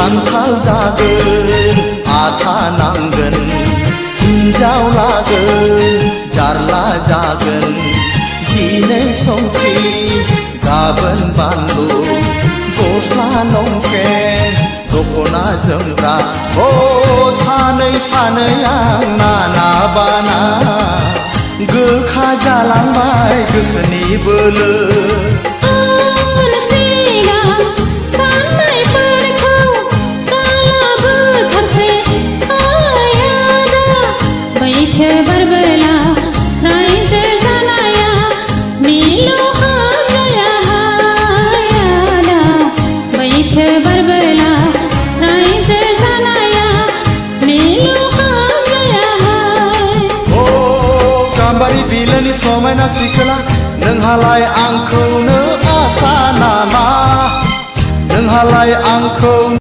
खान्थाल जागोन आथा नांगोन हिन्जाव लागोन जारला जागोन दिनै संख्रि गाबोन बानलु गस्ला लंपेन दखना जोमग्रा सानै सानै आं नाना बाना गोखा जालांबाय गोसोनि बोलो बिलोनि समायना सिखोला नोंहालाय आंखौनो आसा नामा नोंहालाय आंखौ